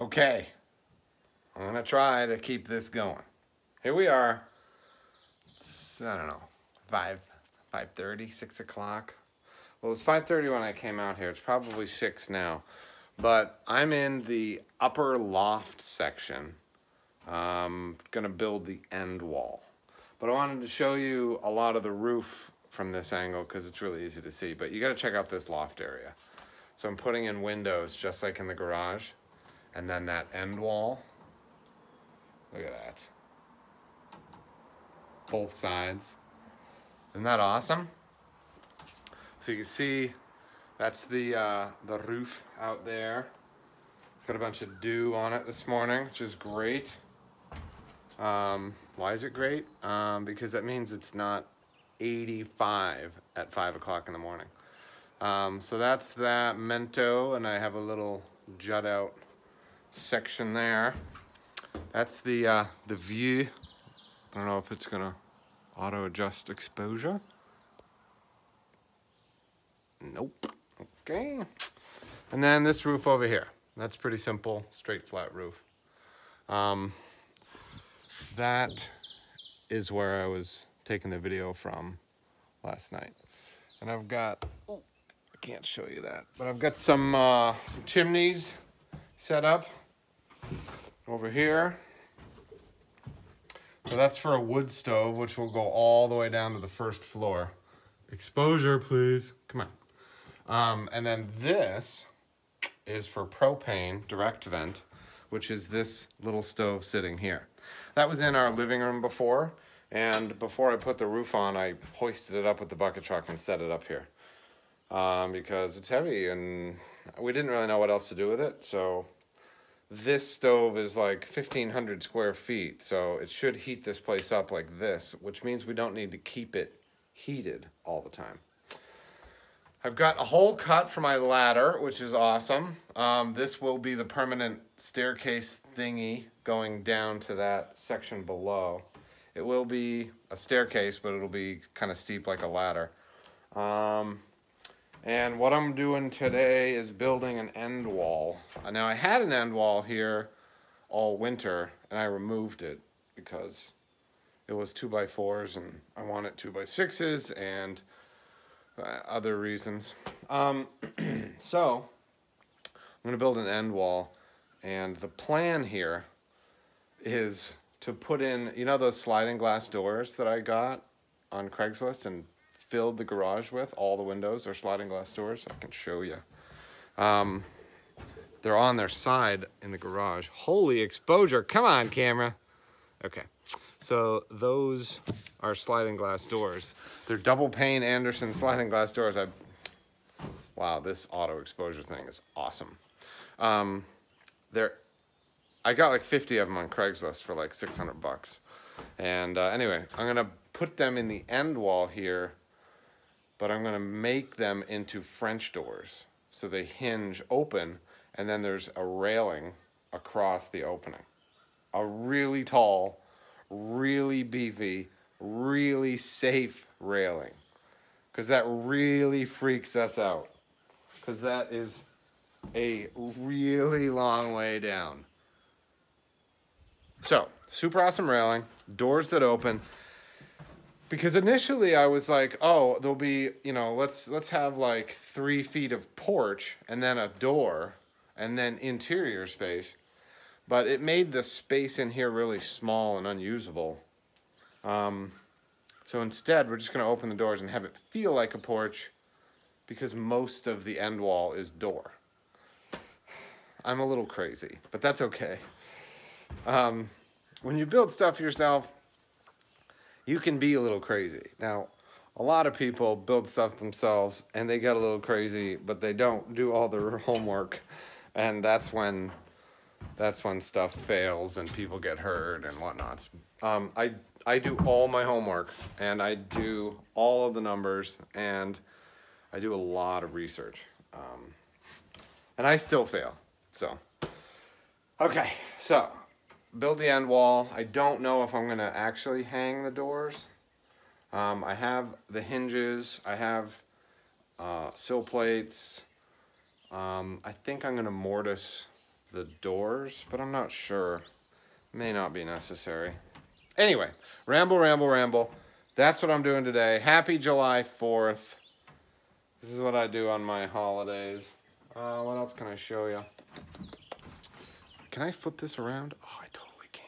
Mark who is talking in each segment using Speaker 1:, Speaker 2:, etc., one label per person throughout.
Speaker 1: Okay, I'm gonna try to keep this going. Here we are. It's, I don't know, 5:30, 6 o'clock. Well, it was 5:30 when I came out here. It's probably 6 now. But I'm in the upper loft section. Gonna build the end wall. But I wanted to show you a lot of the roof from this angle because it's really easy to see. But you gotta check out this loft area. So I'm putting in windows just like in the garage. And then that end wall. Look at that. Both sides. Isn't that awesome? So you can see that's the roof out there. It's got a bunch of dew on it this morning, which is great. Why is it great? Because that means it's not 85 at 5 o'clock in the morning. So that's that Mento, and I have a little jut out section there. That's the view. I don't know if it's gonna auto adjust exposure. Nope. Okay. And then this roof over here. That's pretty simple, straight flat roof. That is where I was taking the video from last night. And I've got, oh, I can't show you that, but I've got some chimneys set up over here. So that's for a wood stove, which will go all the way down to the first floor. Exposure, please. Come on. And then this is for propane direct vent, which is this little stove sitting here. That was in our living room before, and before I put the roof on, I hoisted it up with the bucket truck and set it up here. Because it's heavy and we didn't really know what else to do with it, so this stove is like 1,500 square feet, so it should heat this place up like this, which means we don't need to keep it heated all the time. I've got a hole cut for my ladder, which is awesome. This will be the permanent staircase thingy going down to that section below. It will be a staircase, but it'll be kind of steep like a ladder. And what I'm doing today is building an end wall. Now I had an end wall here all winter and I removed it because it was 2x4s and I want it 2x6s and other reasons. So I'm gonna build an end wall, and the plan here is to put in, you know, those sliding glass doors that I got on Craigslist and filled the garage with? All the windows are sliding glass doors. I can show you. They're on their side in the garage. Holy exposure. Come on, camera. Okay. So those are sliding glass doors. They're double pane Anderson sliding glass doors. Wow, this auto exposure thing is awesome. I got like 50 of them on Craigslist for like 600 bucks. And anyway, I'm gonna put them in the end wall here, but I'm gonna make them into French doors. So they hinge open, and then there's a railing across the opening. A really tall, really beefy, really safe railing. Because that really freaks us out. Because that is a really long way down. So, super awesome railing, doors that open. Because initially I was like, oh, there'll be, you know, let's have like 3 feet of porch and then a door and then interior space. But it made the space in here really small and unusable. So instead, we're just gonna open the doors and have it feel like a porch because most of the end wall is door. I'm a little crazy, but that's okay. When you build stuff yourself, you can be a little crazy. Now, a lot of people build stuff themselves and they get a little crazy, but they don't do all their homework. And that's when stuff fails and people get hurt and whatnot. I do all my homework and I do all of the numbers and I do a lot of research. And I still fail, so. Okay, so build the end wall. I don't know if I'm gonna actually hang the doors. I have the hinges, I have sill plates. I think I'm gonna mortise the doors, but I'm not sure. May not be necessary. Anyway, ramble, ramble, ramble. That's what I'm doing today. Happy July 4th. This is what I do on my holidays. What else can I show you? Can I flip this around? Oh, I totally can.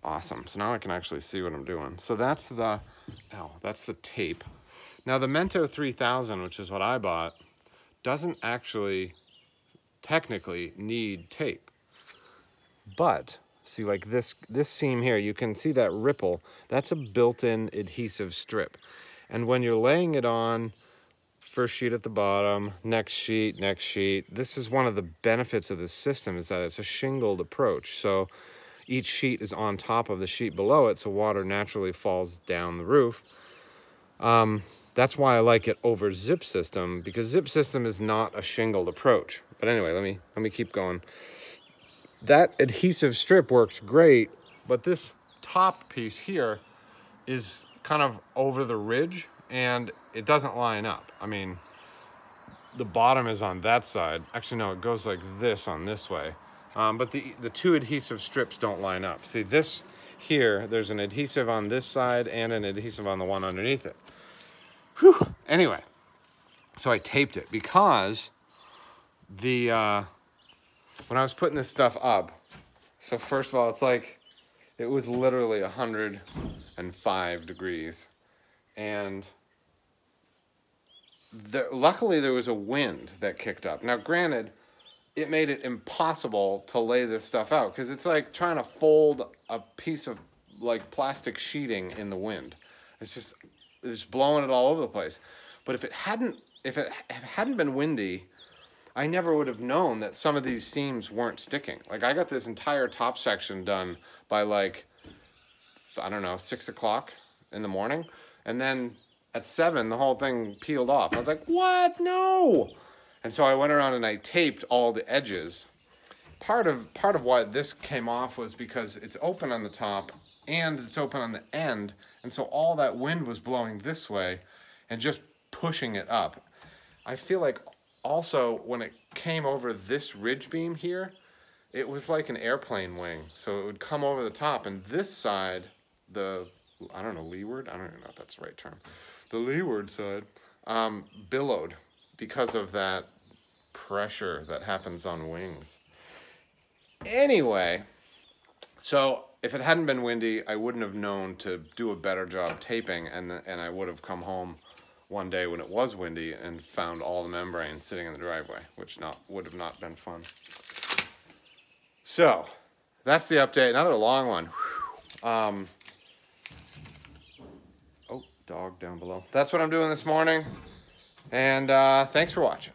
Speaker 1: Awesome. So now I can actually see what I'm doing. So that's the tape. Now the Mento 3000, which is what I bought, doesn't actually technically need tape. But see, like this seam here, you can see that ripple. That's a built-in adhesive strip. And when you're laying it on, first sheet at the bottom, next sheet, this is one of the benefits of this system, is that it's a shingled approach. So each sheet is on top of the sheet below it, so water naturally falls down the roof. That's why I like it over zip system, because zip system is not a shingled approach. But anyway, let me keep going. That adhesive strip works great, but this top piece here is kind of over the ridge and it doesn't line up. I mean, the bottom is on that side. Actually, no, it goes like this on this way. But the two adhesive strips don't line up. See, this here, there's an adhesive on this side and an adhesive on the one underneath it. Whew. Anyway, so I taped it because when I was putting this stuff up, so first of all, it's like, it was literally 105 degrees. And luckily there was a wind that kicked up. Now granted, it made it impossible to lay this stuff out because it's like trying to fold a piece of like plastic sheeting in the wind. It's blowing it all over the place. But if it hadn't been windy, I never would have known that some of these seams weren't sticking. Like I got this entire top section done by like, I don't know, 6 o'clock in the morning. And then at 7, the whole thing peeled off. I was like, what? No. And so I went around and I taped all the edges. Part of why this came off was because it's open on the top and it's open on the end. And so all that wind was blowing this way and just pushing it up. I feel like also when it came over this ridge beam here, it was like an airplane wing. So it would come over the top, and this side, I don't know, leeward? I don't even know if that's the right term. The leeward side billowed because of that pressure that happens on wings. Anyway, so if it hadn't been windy, I wouldn't have known to do a better job taping, and I would have come home one day when it was windy and found all the membrane sitting in the driveway, which would have not been fun. So that's the update. Another long one. Oh, dog down below. That's what I'm doing this morning, and thanks for watching.